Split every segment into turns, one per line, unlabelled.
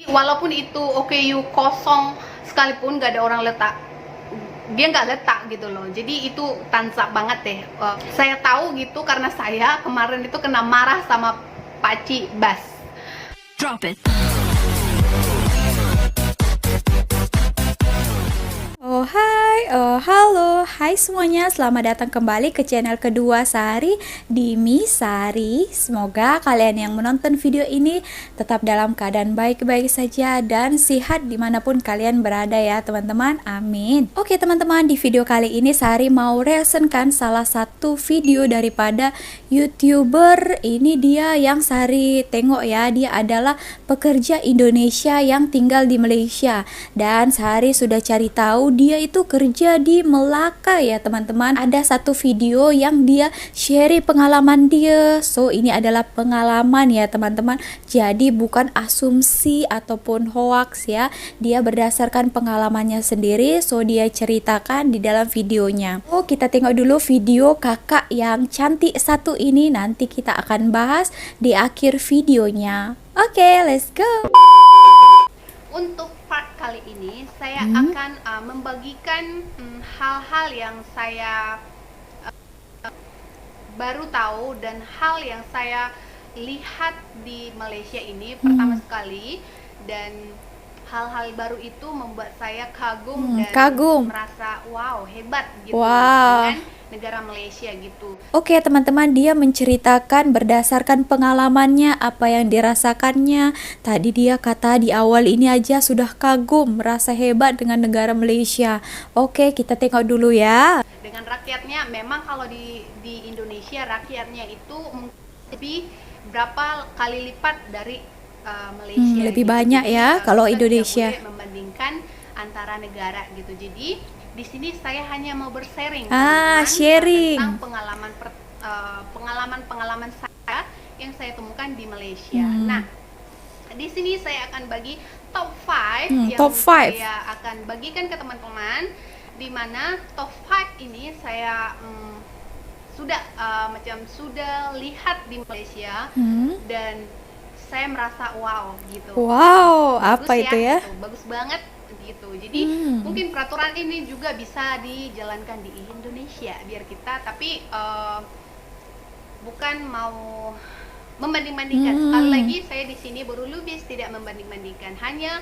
Walaupun itu OKU kosong sekalipun gak ada orang letak, dia nggak letak gitu loh. Jadi itu tansap banget deh. Saya tahu gitu karena saya kemarin itu kena marah sama Paci Bas.
Drop it.
Halo, hai semuanya, selamat datang kembali ke channel kedua Sari, Dimi Sari. Semoga kalian yang menonton video ini tetap dalam keadaan baik-baik saja dan sehat dimanapun kalian berada ya teman-teman, amin. Oke teman-teman, di video kali ini Sari mau reaksikan salah satu video daripada YouTuber. Ini dia yang Sari tengok ya, dia adalah pekerja Indonesia yang tinggal di Malaysia. Dan Sari sudah cari tahu dia itu kerja di Melaka ya teman-teman. Ada satu video yang dia share pengalaman dia. So ini adalah pengalaman ya teman-teman. Jadi bukan asumsi ataupun hoax ya. Dia berdasarkan pengalamannya sendiri. So dia ceritakan di dalam videonya. Oh kita tengok dulu video kakak yang cantik satu ini. Nanti kita akan bahas di akhir videonya. Oke, let's go.
Untuk part kali ini saya akan membagikan hal-hal yang saya baru tahu dan hal yang saya lihat di Malaysia ini pertama sekali, dan hal-hal baru itu membuat saya kagum dan merasa wow, hebat gitu dengan negara Malaysia gitu.
Oke teman-teman, dia menceritakan berdasarkan pengalamannya, apa yang dirasakannya. Tadi dia kata di awal ini aja sudah kagum, merasa hebat dengan negara Malaysia. Oke, kita tengok dulu ya.
Dengan rakyatnya, memang kalau di Indonesia rakyatnya itu lebih berapa kali lipat dari Malaysia.
Lebih
gitu.
banyak
Jadi,
ya kalau Indonesia.
Tidak boleh membandingkan antara negara gitu. Jadi di sini saya hanya mau bersharing
sharing
tentang pengalaman saya yang saya temukan di Malaysia. Nah, di sini saya akan bagi top 5 yang saya akan bagikan ke teman-teman, di mana top 5 ini saya sudah sudah lihat di Malaysia dan saya merasa wow gitu.
Wow,
bagus
apa itu ya?
Gitu, bagus banget gitu. Jadi mungkin peraturan ini juga bisa dijalankan di Indonesia biar kita, tapi bukan mau membanding-bandingkan. Sekali lagi saya di sini berlubis tidak membanding-bandingkan. Hanya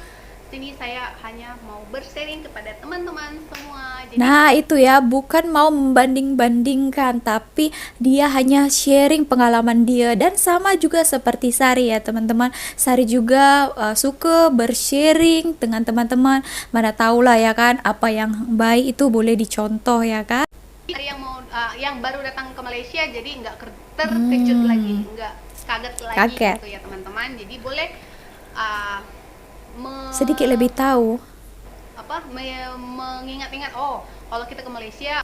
sini saya hanya mau bersharing kepada teman-teman semua. Jadi,
nah itu ya, bukan mau membanding-bandingkan, tapi dia hanya sharing pengalaman dia. Dan sama juga seperti Sari ya teman-teman, Sari juga suka bersharing dengan teman-teman. Mana tahulah ya kan, apa yang baik itu boleh dicontoh ya kan.
yang baru datang ke Malaysia jadi nggak terkejut lagi, nggak kaget lagi gitu ya teman-teman. Jadi boleh
sedikit lebih tahu
mengingat-ingat, oh kalau kita ke Malaysia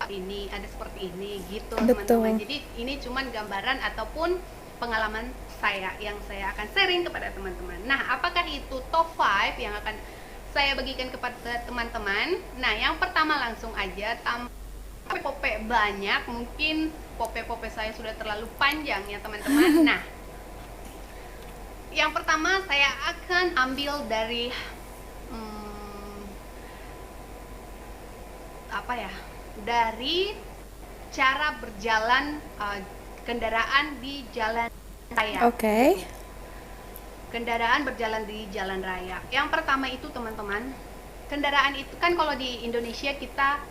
ini ada seperti ini gitu teman-teman. Jadi ini cuman gambaran ataupun pengalaman saya yang saya akan sharing kepada teman-teman. Nah, apakah itu top 5 yang akan saya bagikan kepada teman-teman? Nah, yang pertama langsung aja, pope banyak, mungkin pope saya sudah terlalu panjang ya teman-teman. Nah, yang pertama saya akan ambil dari dari cara berjalan kendaraan di jalan raya. Kendaraan berjalan di jalan raya. Yang pertama itu teman-teman, kendaraan itu kan kalau di Indonesia kita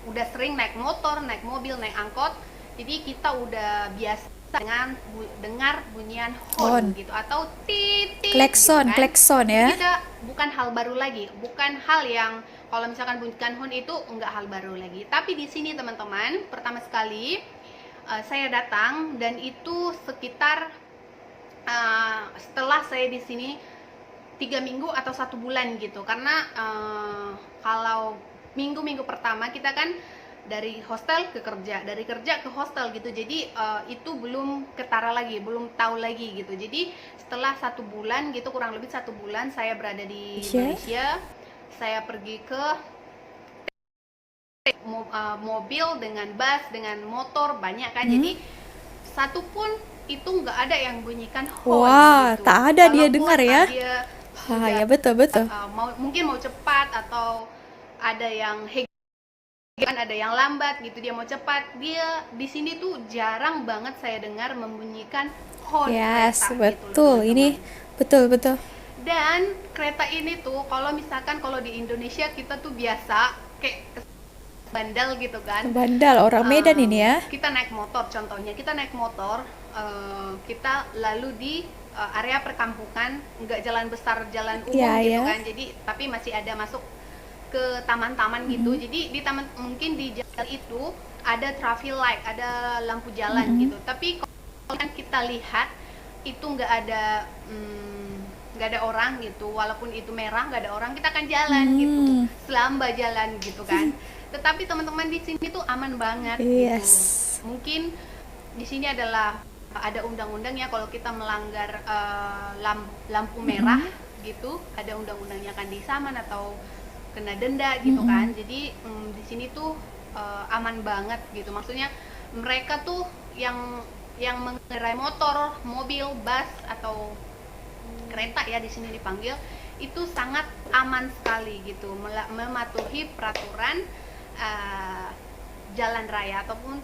udah sering naik motor, naik mobil, naik angkot. Jadi kita udah biasa dengan dengar bunyian horn gitu atau titik
klekson,
gitu kan.
klekson ya.
Kita bukan hal baru lagi, bukan hal yang kalau misalkan bunyikan horn itu enggak hal baru lagi. Tapi di sini teman-teman, pertama sekali saya datang dan itu sekitar setelah saya di sini 3 minggu atau 1 bulan gitu. Karena kalau minggu-minggu pertama kita kan dari hostel ke kerja, dari kerja ke hostel gitu. Jadi itu belum ketara lagi, belum tahu lagi gitu. Jadi setelah 1 bulan gitu, kurang lebih 1 bulan saya berada di Malaysia, saya pergi ke mobil dengan bus, dengan motor banyak kan. Jadi satu pun itu nggak ada yang bunyikan horn
Wah,
gitu.
tak ada dia
Walaupun
dengar ya.
dia
Ah,
sudah
ya betul betul.
mungkin mau cepat atau ada yang kan ada yang lambat gitu, dia mau cepat, dia di sini tuh jarang banget saya dengar membunyikan horn
Yes,
kereta gitu loh
betul. Ini
teman-teman.
betul betul.
Dan kereta ini tuh kalau misalkan kalau di Indonesia kita tuh biasa kayak bandel gitu kan.
Bandal orang Medan ini ya.
Kita naik motor, contohnya kita naik motor, kita lalu di area perkampungan, nggak jalan besar, jalan umum
Iya,
gitu
ya.
kan. Jadi tapi masih ada masuk ke taman-taman gitu. Jadi di taman, mungkin di jalan itu ada traffic light, ada lampu jalan gitu. Tapi kalau kan kita lihat itu nggak ada orang gitu, walaupun itu merah nggak ada orang, kita akan jalan gitu, selamba jalan gitu kan. Tetapi teman-teman di sini tuh aman banget
Yes.
gitu. Mungkin di sini adalah ada undang-undang ya, kalau kita melanggar lampu merah gitu, ada undang-undangnya, kan disaman atau kena denda gitu kan. Jadi di sini tuh aman banget gitu. Maksudnya mereka tuh yang mengendarai motor, mobil, bus atau kereta ya di sini dipanggil, itu sangat aman sekali gitu, mematuhi peraturan jalan raya ataupun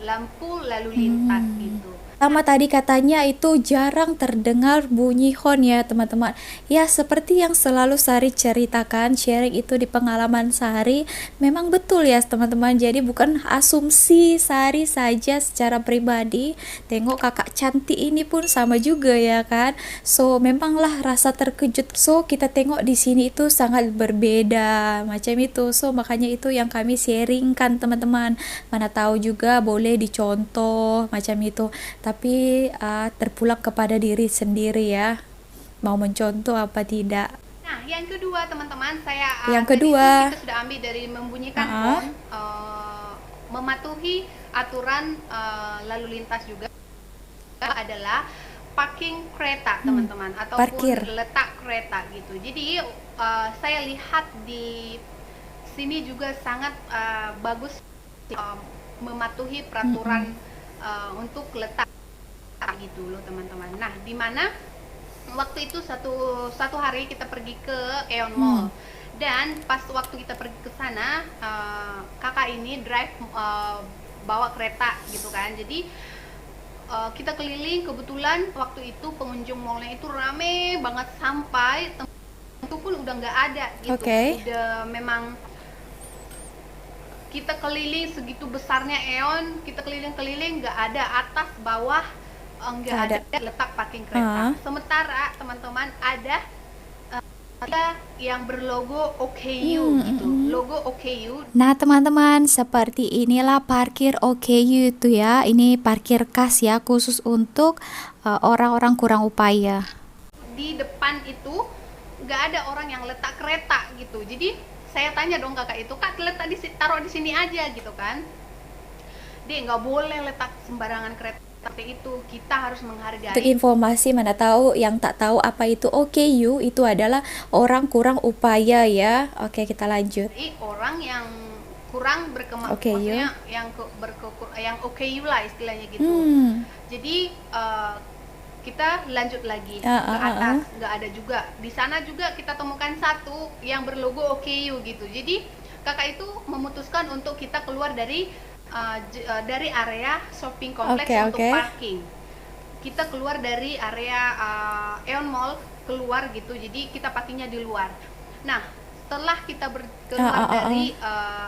lampu lalu lintas gitu.
Sama tadi katanya itu jarang terdengar bunyi horn ya teman-teman. Ya seperti yang selalu Sari ceritakan, sharing itu di pengalaman Sari, memang betul ya teman-teman. Jadi bukan asumsi Sari saja secara pribadi. Tengok kakak cantik ini pun sama juga ya kan. So memanglah rasa terkejut. So kita tengok di sini itu sangat berbeda macam itu. So makanya itu yang kami sharingkan teman-teman. Mana tahu juga boleh dicontoh macam itu. Tapi terpulang kepada diri sendiri ya, mau mencontoh apa tidak.
Nah, yang kedua teman-teman, saya
Yang
tadi
kedua,
itu kita sudah ambil dari membunyikan horn, mematuhi aturan lalu lintas juga adalah parking kereta teman-teman, ataupun
parkir.
letak kereta gitu. Jadi saya lihat di sini juga sangat bagus mematuhi peraturan untuk letak gitu loh teman-teman. Nah, di mana waktu itu satu hari kita pergi ke Aeon Mall, dan pas waktu kita pergi ke sana, kakak ini drive bawa kereta gitu kan. Jadi kita keliling, kebetulan waktu itu pengunjung mallnya itu rame banget, sampai itu pun udah nggak ada gitu. Udah memang kita keliling segitu besarnya Aeon, kita keliling-keliling nggak ada atas bawah, nggak ada letak parking kereta. Sementara teman-teman ada yang berlogo OKU gitu, logo OKU.
Nah teman-teman, seperti inilah parkir OKU itu ya. Ini parkir khas ya, khusus untuk orang-orang kurang upaya.
Di depan itu nggak ada orang yang letak kereta gitu. Jadi saya tanya dong kakak itu, kak letak taruh di sini aja gitu kan. Dia nggak boleh letak sembarangan kereta seperti itu, kita harus menghargai.
Untuk informasi, mana tahu yang tak tahu apa itu OKU, itu adalah orang kurang upaya ya. Oke, kita lanjut.
Jadi orang yang kurang berkemampuan, maksudnya yang OKU lah istilahnya gitu. Jadi kita lanjut lagi ke atas, nggak ada juga. Di sana juga kita temukan satu yang berlogo OKU gitu. Jadi kakak itu memutuskan untuk kita keluar dari area shopping kompleks untuk parking. Kita keluar dari area Aeon Mall, keluar gitu. Jadi kita parkingnya di luar. Nah, setelah kita keluar dari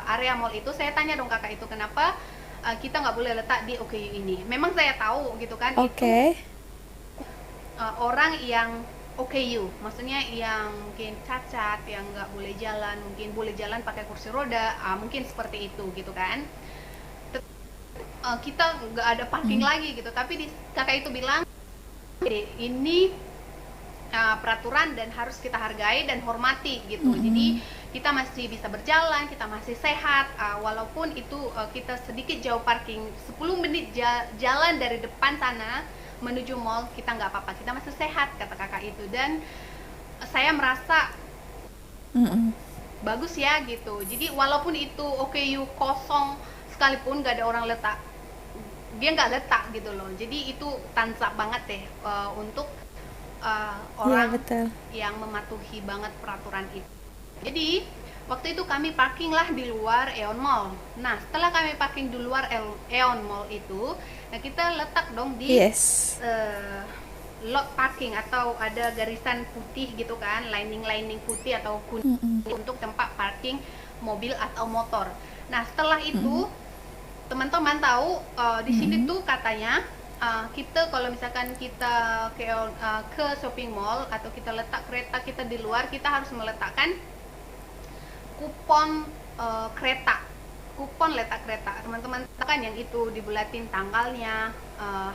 area mall itu, saya tanya dong kakak itu, kenapa kita nggak boleh letak di OKU ini. Memang saya tahu gitu kan, itu orang yang OKU, maksudnya yang mungkin cacat, yang nggak boleh jalan, mungkin boleh jalan pakai kursi roda, mungkin seperti itu gitu kan. Kita nggak ada parking lagi gitu. Tapi kakak itu bilang ini peraturan dan harus kita hargai dan hormati gitu. Jadi kita masih bisa berjalan, kita masih sehat, walaupun itu kita sedikit jauh parking, 10 menit jalan dari depan sana menuju mall, kita nggak apa-apa, kita masih sehat, kata kakak itu. Dan saya merasa bagus ya gitu. Jadi walaupun itu OKU kosong sekalipun, nggak ada orang letak dia nggak letak gitu loh. Jadi itu tansa banget deh untuk
Iya,
orang
betul.
yang mematuhi banget peraturan itu. Jadi waktu itu kami parking lah di luar Aeon Mall. Nah setelah kami parking di luar Aeon Mall itu, nah kita letak dong di
Yes.
lot parking, atau ada garisan putih gitu kan, lining putih atau kuning untuk tempat parking mobil atau motor. Nah setelah itu teman-teman tahu di sini tuh katanya kita kalau misalkan kita ke shopping mall atau kita letak kereta kita di luar, kita harus meletakkan kupon kupon letak kereta. Teman-teman kan yang itu dibulatin tanggalnya,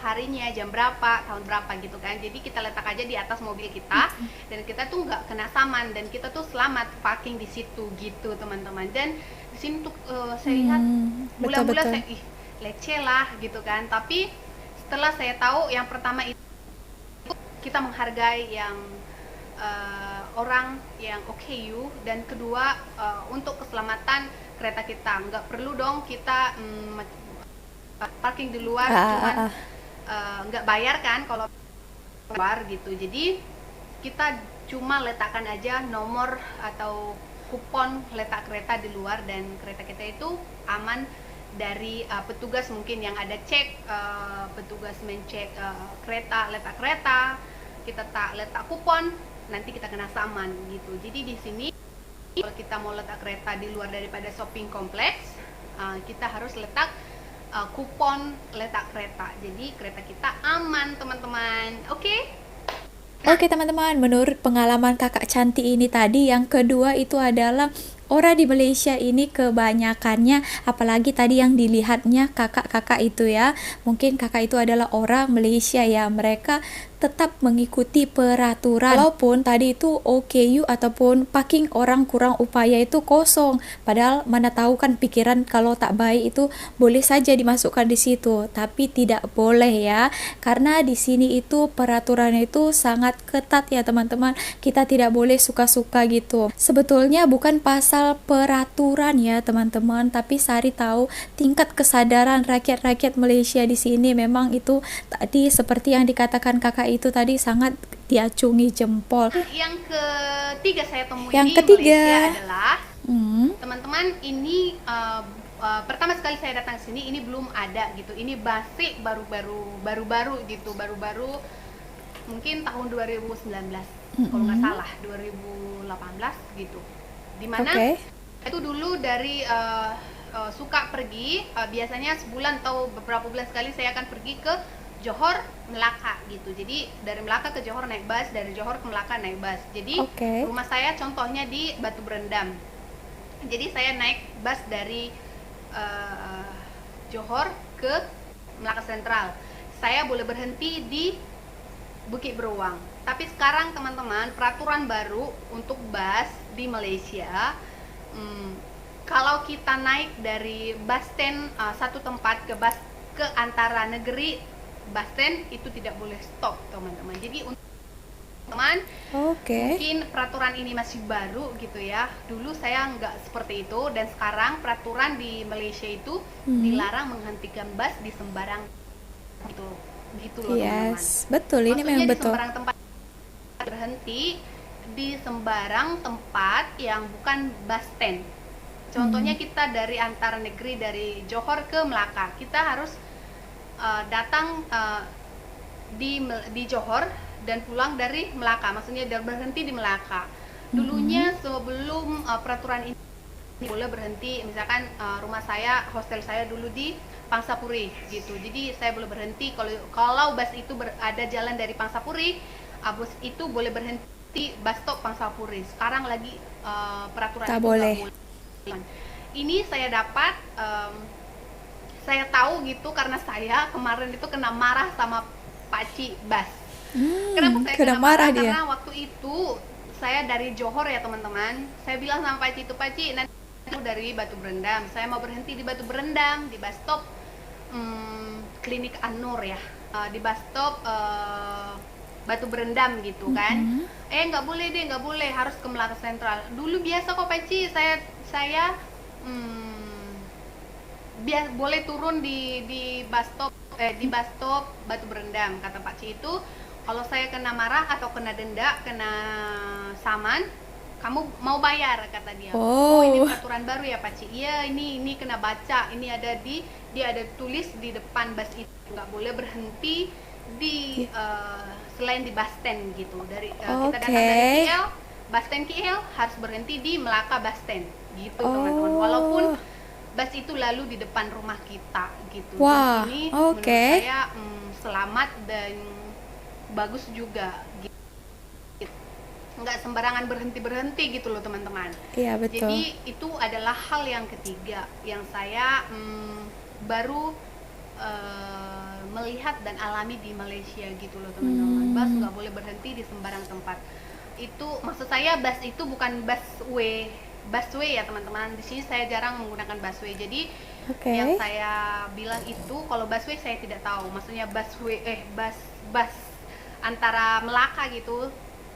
harinya, jam berapa, tahun berapa gitu kan. Jadi kita letak aja di atas mobil kita dan kita tuh nggak kena saman dan kita tuh selamat parking di situ gitu teman-teman. Dan di sini tuh saya lihat mula-mula
betul.
saya leceh lah gitu kan. Tapi setelah saya tahu yang pertama itu kita menghargai yang orang yang OKU, dan kedua untuk keselamatan kereta kita, nggak perlu dong kita parking di luar cuman nggak bayar kan kalau luar gitu. Jadi kita cuma letakkan aja nomor atau kupon letak kereta di luar dan kereta kita itu aman dari petugas mungkin yang ada cek, petugas mencek kereta, letak kereta, kita tak letak kupon nanti kita kena saman gitu. Jadi di sini kalau kita mau letak kereta di luar daripada shopping kompleks, kita harus letak kupon letak kereta. Jadi kereta kita aman teman-teman. Oke?
Oke teman-teman, menurut pengalaman kakak cantik ini tadi, yang kedua itu adalah orang di Malaysia ini kebanyakannya, apalagi tadi yang dilihatnya kakak-kakak itu ya, mungkin kakak itu adalah orang Malaysia ya, mereka tetap mengikuti peraturan. Walaupun tadi itu OKU ataupun parking orang kurang upaya itu kosong, padahal mana tahu kan pikiran kalau tak baik itu boleh saja dimasukkan di situ, tapi tidak boleh ya, karena di sini itu peraturannya itu sangat ketat ya teman-teman. Kita tidak boleh suka-suka gitu. Sebetulnya bukan pasal peraturan ya teman-teman, tapi Sari tahu tingkat kesadaran rakyat-rakyat Malaysia di sini memang itu tadi seperti yang dikatakan kakak itu tadi sangat diacungi jempol.
Yang ketiga saya temui
Yang
di
ketiga
Malaysia adalah teman-teman, ini pertama sekali saya datang sini ini belum ada gitu. Ini basic baru-baru gitu, baru-baru mungkin tahun 2019 kalau nggak salah, 2018 gitu. Dimana itu dulu dari suka pergi, biasanya sebulan atau beberapa bulan sekali saya akan pergi ke Johor, Melaka gitu. Jadi dari Melaka ke Johor naik bus, dari Johor ke Melaka naik bus. Jadi rumah saya contohnya di Batu Berendam. Jadi saya naik bus dari Johor ke Melaka Sentral. Saya boleh berhenti di Bukit Beruang. Tapi sekarang teman-teman, peraturan baru untuk bus di Malaysia, kalau kita naik dari bus stand satu tempat ke bus ke antara negeri, bus stand itu tidak boleh stop teman-teman. Jadi untuk teman, mungkin peraturan ini masih baru gitu ya. Dulu saya nggak seperti itu, dan sekarang peraturan di Malaysia itu dilarang menghentikan bus di sembarang gitu loh teman-teman.
Betul. Ini
maksudnya
memang
di
betul.
sembarang tempat berhenti, di sembarang tempat yang bukan bus stand. Contohnya kita dari antara negeri, dari Johor ke Melaka, kita harus datang di Johor dan pulang dari Melaka, maksudnya berhenti di Melaka. Dulunya sebelum peraturan ini boleh berhenti, misalkan rumah saya, hostel saya dulu di Pangsapuri gitu. Jadi saya boleh berhenti kalau bus itu ada jalan dari Pangsapuri, bus itu boleh berhenti bus stop Pangsapuri. Sekarang lagi peraturan
tak
itu
boleh.
nggak boleh. Ini saya dapat, saya tahu gitu karena saya kemarin itu kena marah sama Pakcik bus. Kenapa saya kena marah? Karena waktu itu saya dari Johor ya teman-teman. Saya bilang sama Pakcik itu, Pakcik, nanti aku dari Batu Berendam, saya mau berhenti di Batu Berendam di bus stop Klinik An-Nur ya, di bus stop Batu Berendam gitu kan. Nggak boleh deh, nggak boleh, harus ke Melaka Sentral. Dulu biasa kok Pakcik, saya boleh turun di bus stop di bus stop Batu Berendam. Kata Pak Ci itu, kalau saya kena marah atau kena denda, kena saman, kamu mau bayar, kata dia. Oh, ini
Oh,
peraturan baru ya Pak Ci. Iya, ini kena baca. Ini ada dia ada tulis di depan bus itu, nggak boleh berhenti di selain di bus stand gitu. Dari kita datang dari
oke.
KL, bus stand KL harus berhenti di Melaka bus stand gitu teman-teman. Walaupun
Oh,
bus itu lalu di depan rumah kita gitu. Jadi
wah,
ini menurut
oke.
saya selamat dan bagus juga gitu. Nggak sembarangan berhenti gitu loh teman-teman.
Iya, betul.
Jadi itu adalah hal yang ketiga yang saya baru melihat dan alami di Malaysia gitu loh teman-teman. Bus nggak boleh berhenti di sembarang tempat. Itu maksud saya bus itu bukan busway ya teman-teman. Di sini saya jarang menggunakan busway. Jadi yang
Oke.
saya bilang itu kalau busway saya tidak tahu. Maksudnya bus antara Melaka gitu.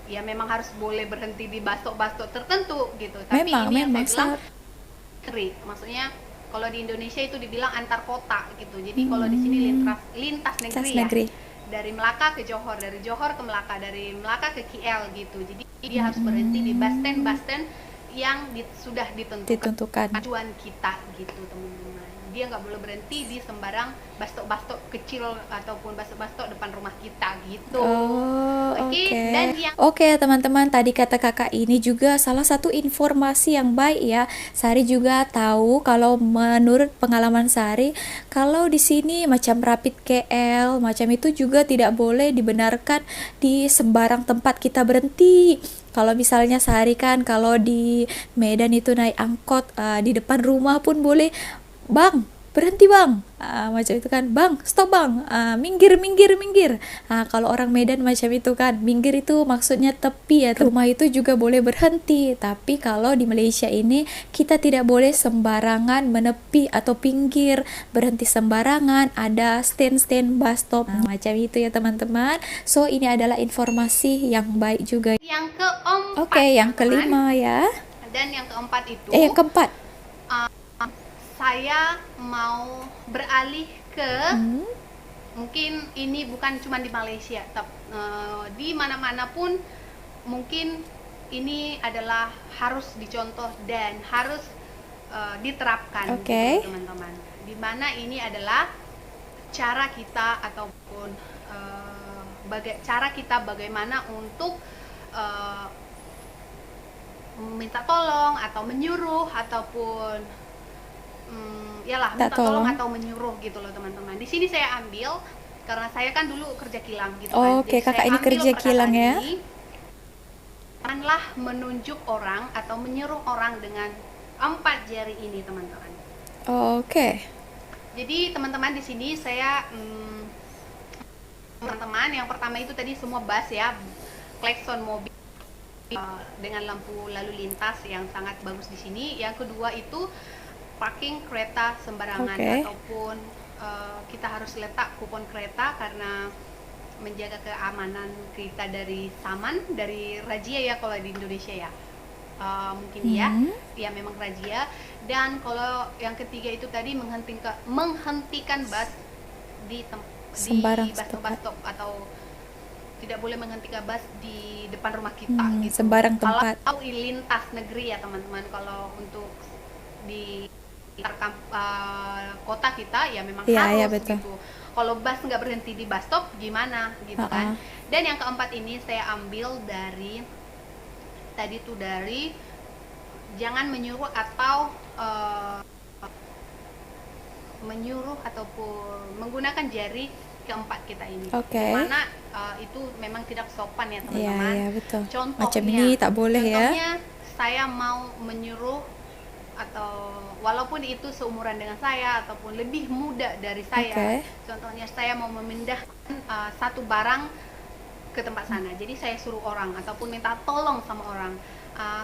Ya memang harus boleh berhenti di bus-stop tertentu gitu. Tapi
Memang,
ini yang saya
memang
bilang
sangat.
maksudnya kalau di Indonesia itu dibilang antar kota gitu. Jadi kalau di sini lintas
Tas
negeri ya.
negeri.
Dari Melaka ke Johor, dari Johor ke Melaka, dari Melaka ke KL gitu. Jadi dia harus berhenti di bus stand yang sudah ditentukan
Ditentukan.
tujuan kita gitu teman-teman. Dia nggak boleh berhenti di sembarang bus-stop kecil ataupun bus-stop depan rumah kita gitu.
Oh,
Oke,
oke.
dan yang
Oke, teman-teman, tadi kata kakak ini juga salah satu informasi yang baik ya. Sari juga tahu kalau menurut pengalaman Sari, kalau di sini macam Rapid KL, macam itu juga tidak boleh dibenarkan di sembarang tempat kita berhenti. Kalau misalnya Sari kan kalau di Medan itu naik angkot, di depan rumah pun boleh, bang, berhenti bang. Macam itu kan, bang, stop bang. Minggir, minggir, minggir. Kalau orang Medan macam itu kan, minggir itu maksudnya tepi ya. Rumah itu juga boleh berhenti. Tapi kalau di Malaysia ini kita tidak boleh sembarangan menepi atau pinggir, berhenti sembarangan. Ada stand-stand bus stop. Macam itu ya teman-teman. So ini adalah informasi yang baik juga.
yang keempat
Oke, yang
teman-teman,
kelima ya.
dan yang keempat itu
Yang keempat.
saya mau beralih ke
Hmm,
mungkin ini bukan cuma di Malaysia tapi di mana-mana pun mungkin ini adalah harus dicontoh dan harus diterapkan
Oke.
gitu teman-teman. Dimana ini adalah cara kita ataupun cara kita bagaimana untuk uh, minta tolong atau menyuruh ataupun yalah
Tak
minta tolong
tolong.
atau menyuruh gitu loh teman-teman. Di sini saya ambil karena saya kan dulu kerja kilang gitu kan.
Oke,
Jadi saya
kakak ini
ambil
kerja kilang
perkataan
ya.
ini, janganlah menunjuk orang atau menyuruh orang dengan 4 jari ini teman-teman.
Oke.
Jadi teman-teman di sini saya teman-teman yang pertama itu tadi semua bus ya, klakson mobil dengan lampu lalu lintas yang sangat bagus di sini. Yang kedua itu parking kereta sembarangan
Oke.
ataupun kita harus letak kupon kereta karena menjaga keamanan kita dari saman, dari razia ya kalau di Indonesia ya. Mungkin ya memang razia. Dan kalau yang ketiga itu tadi menghentikan bus di
Sembarang
bus
tempat.
stop atau tidak boleh menghentikan bus di depan rumah kita gitu.
Sembarang
Kalau
tempat.
lintas negeri ya teman-teman, kalau untuk di kota kita ya memang
Iya, iya
harus
betul.
gitu. Kalau bus nggak berhenti di bus stop gimana gitu kan. Dan yang keempat ini saya ambil dari tadi tuh dari jangan menyuruh atau menyuruh ataupun menggunakan jari keempat kita ini.
Oke.
Dimana itu memang tidak sopan ya
Iya,
teman-teman.
iya betul.
Contohnya,
Macam ini tak boleh ya.
contohnya saya mau menyuruh atau walaupun itu seumuran dengan saya ataupun lebih muda dari saya.
Oke.
Contohnya saya mau memindahkan satu barang ke tempat sana. Jadi saya suruh orang ataupun minta tolong sama orang.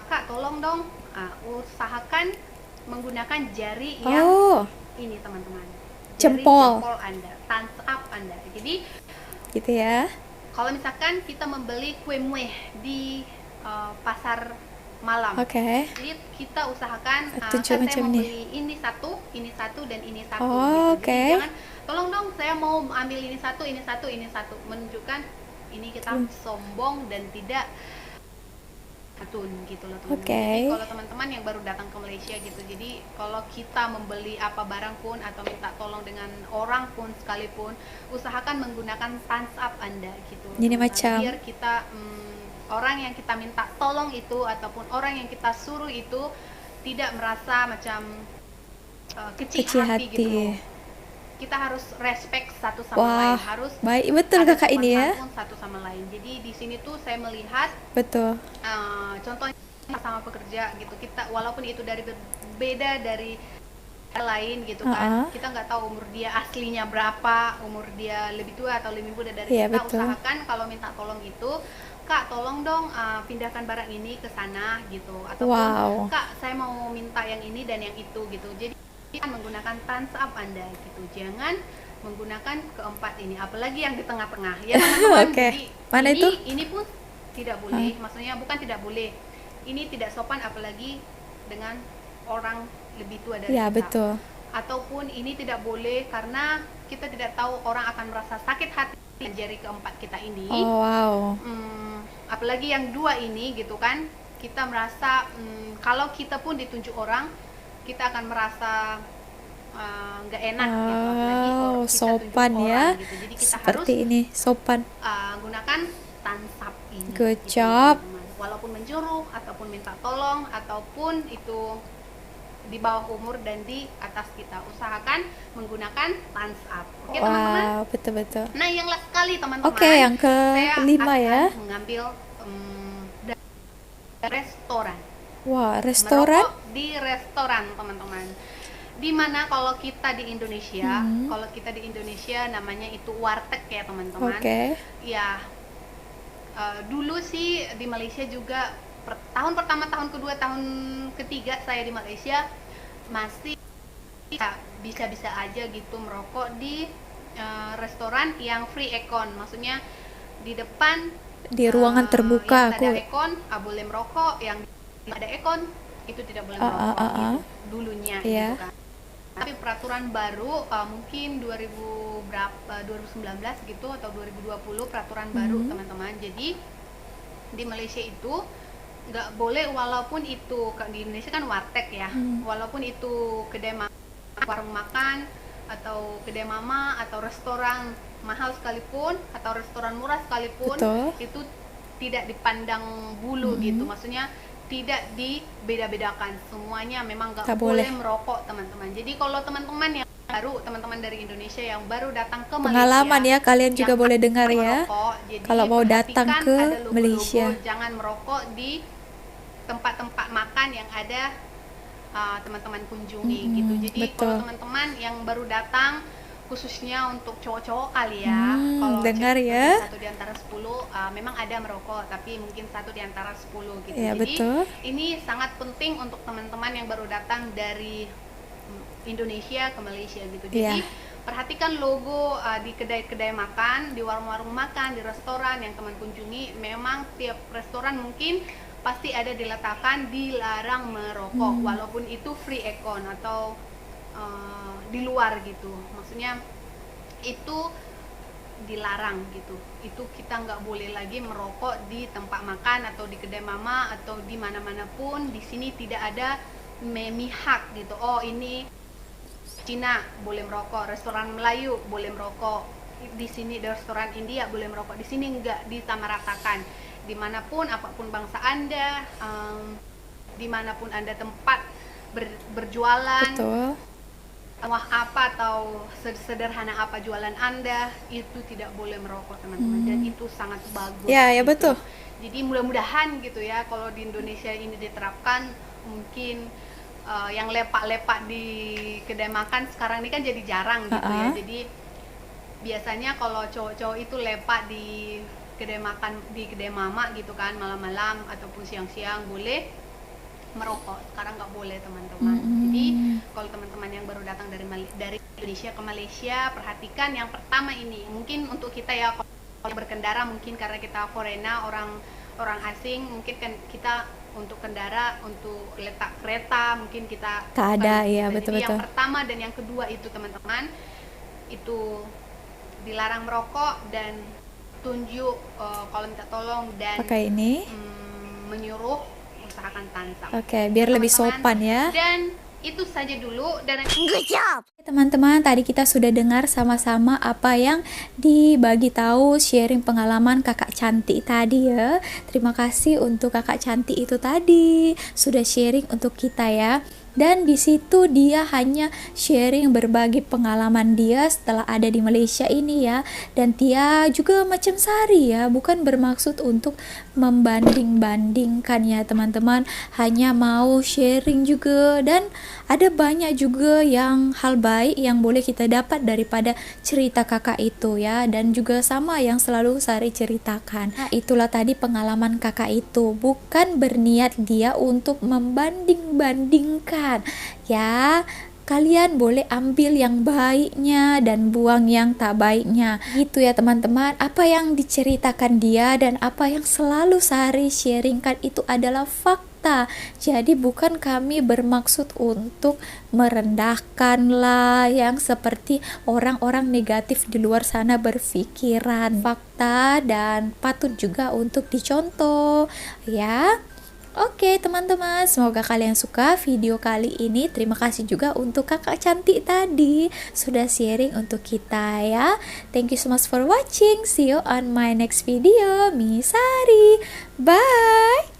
Kak, tolong dong. Usahakan menggunakan jari yang
Oh,
ini teman-teman. Jari
jempol.
jempol Anda, thumbs up Anda. Jadi
Gitu ya.
kalau misalkan kita membeli kue mueh di pasar malam.
Oke.
Jadi kita usahakan
Tujuh
saya
macam
mau
nih.
beli ini satu dan ini satu
Oh,
gitu. Jadi
oke.
jangan tolong dong saya mau ambil ini satu, menunjukkan ini kita sombong dan tidak atun gitu loh teman-teman.
Oke.
Jadi kalau teman-teman yang baru datang ke Malaysia gitu, jadi kalau kita membeli apa barang pun atau minta tolong dengan orang pun sekalipun, usahakan menggunakan thumbs up Anda gitu.
Jadi
teman-teman.
macam
Biar kita orang yang kita minta tolong itu ataupun orang yang kita suruh itu tidak merasa macam kecil hati gitu loh. Kita harus respect satu sama lain, harus
baik betul
ada
kakak ini ya.
sopan santun satu sama lain. Jadi di sini tuh saya melihat
Betul.
contohnya sama pekerja gitu, kita walaupun itu dari berbeda dari lain gitu kan, kita nggak tahu umur dia aslinya berapa, umur dia lebih tua atau lebih muda dari kita.
betul.
Usahakan kalau minta tolong itu, Kak tolong dong pindahkan barang ini ke sana gitu, ataupun Kak saya mau minta yang ini dan yang itu gitu. Jadi kita menggunakan thumbs up Anda gitu, jangan menggunakan keempat ini, apalagi yang di tengah-tengah ya teman-teman. Jadi
mana itu?
Ini pun tidak boleh, maksudnya bukan tidak boleh, ini tidak sopan apalagi dengan orang lebih tua dari kita.
Betul.
Ataupun ini tidak boleh karena kita tidak tahu orang akan merasa sakit hati dengan jari keempat kita ini. Apalagi yang dua ini gitu kan, kita merasa kalau kita pun ditunjuk orang, kita akan merasa nggak enak gitu, apalagi kalau kita
sopan
tunjuk
ya
orang, gitu. Jadi kita
seperti
harus
ini sopan.
Gunakan thumbs up ini.
Good
gitu,
job.
teman-teman. Walaupun menyuruh ataupun minta tolong ataupun itu di bawah umur dan di atas kita, usahakan menggunakan thumbs up. Oke teman-teman.
Betul-betul.
Nah yang last kali teman-teman.
Oke, yang kelima ya.
Saya mengambil restoran.
Wah, restoran?
Merokok di restoran teman-teman. Dimana kalau kita di Indonesia, namanya itu warteg ya teman-teman. Ya, dulu sih di Malaysia juga tahun pertama, tahun kedua, tahun ketiga saya di Malaysia masih bisa-bisa aja gitu merokok di restoran yang free aircon, maksudnya di depan
di ruangan terbuka
yang ada aircon boleh merokok, yang ada aircon itu tidak boleh merokok gitu, dulunya gitu kan. Tapi peraturan baru mungkin 2019 gitu atau 2020 peraturan baru teman-teman. Jadi di Malaysia itu nggak boleh, walaupun itu di Indonesia kan warteg ya, walaupun itu kedai warung makan atau kedai mama atau restoran mahal sekalipun atau restoran murah sekalipun, itu tidak dipandang bulu gitu, maksudnya tidak dibeda-bedakan, semuanya memang nggak boleh merokok teman-teman. Jadi kalau teman-teman yang baru, teman-teman dari Indonesia yang baru datang ke Malaysia,
pengalaman ya, kalian juga boleh dengar ya kalau mau datang ke Malaysia,
jangan merokok di tempat-tempat makan yang ada teman-teman kunjungi gitu. Jadi kalau teman-teman yang baru datang, khususnya untuk cowok-cowok kali ya, kalau
dengar ya,
1 di antara 10 memang ada merokok, tapi mungkin 1 di antara 10 gitu.
Ya,
jadi
betul.
Ini sangat penting untuk teman-teman yang baru datang dari Indonesia ke Malaysia gitu. Jadi perhatikan logo di kedai-kedai makan, di warung-warung makan, di restoran yang teman kunjungi. Memang tiap restoran mungkin pasti ada diletakkan dilarang merokok, walaupun itu free aircon atau di luar gitu, maksudnya itu dilarang gitu. Itu kita nggak boleh lagi merokok di tempat makan atau di kedai mama atau di mana-mana pun. Di sini tidak ada memihak gitu, oh ini Cina boleh merokok, restoran Melayu boleh merokok, di sini di restoran India boleh merokok, di sini nggak disamaratakan. Dimanapun apapun bangsa Anda, dimanapun Anda tempat berjualan, wah apa atau sederhana apa jualan Anda, itu tidak boleh merokok teman-teman. Dan itu sangat bagus
ya
gitu.
betul.
Jadi mudah-mudahan gitu ya, kalau di Indonesia ini diterapkan, mungkin yang lepak-lepak di kedai makan sekarang ini kan jadi jarang gitu ya. Jadi biasanya kalau cowok-cowok itu lepak di kedai makan, di kedai mama gitu kan, malam-malam ataupun siang-siang boleh merokok. Sekarang nggak boleh teman-teman. Jadi kalau teman-teman yang baru datang dari Indonesia ke Malaysia, perhatikan yang pertama ini. Mungkin untuk kita ya kalau berkendara, mungkin karena kita foreigner, orang asing, mungkin kan kita untuk kendara, untuk letak kereta mungkin kita
Tak ada, ya,
Jadi
betul-betul.
yang pertama dan yang kedua itu teman-teman, itu dilarang merokok dan tunjuk kalau minta tolong dan
Pakai ini.
menyuruh usahakan tansap.
Oke, biar lebih
Teman-teman.
sopan ya.
Dan itu saja dulu, dan
Teman-teman, tadi kita sudah dengar sama-sama apa yang dibagi tahu sharing pengalaman kakak cantik tadi ya. Terima kasih untuk kakak cantik itu tadi sudah sharing untuk kita ya. Dan di situ dia hanya sharing berbagi pengalaman dia setelah ada di Malaysia ini ya. Dan dia juga macam Sari ya, bukan bermaksud untuk membanding-bandingkan ya teman-teman. Hanya mau sharing juga, dan ada banyak juga yang hal baik yang boleh kita dapat daripada cerita kakak itu ya. Dan juga sama yang selalu Sari ceritakan. Nah, itulah tadi pengalaman kakak itu, bukan berniat dia untuk membanding-bandingkan ya. Kalian boleh ambil yang baiknya dan buang yang tak baiknya gitu ya teman-teman. Apa yang diceritakan dia dan apa yang selalu Sari sharingkan itu adalah fakta. Jadi bukan kami bermaksud untuk merendahkan lah yang seperti orang-orang negatif di luar sana berpikiran. Fakta dan patut juga untuk dicontoh ya. Oke teman-teman, semoga kalian suka video kali ini. Terima kasih juga untuk kakak cantik tadi sudah sharing untuk kita ya. Thank you so much for watching. See you on my next video. Misari. Bye.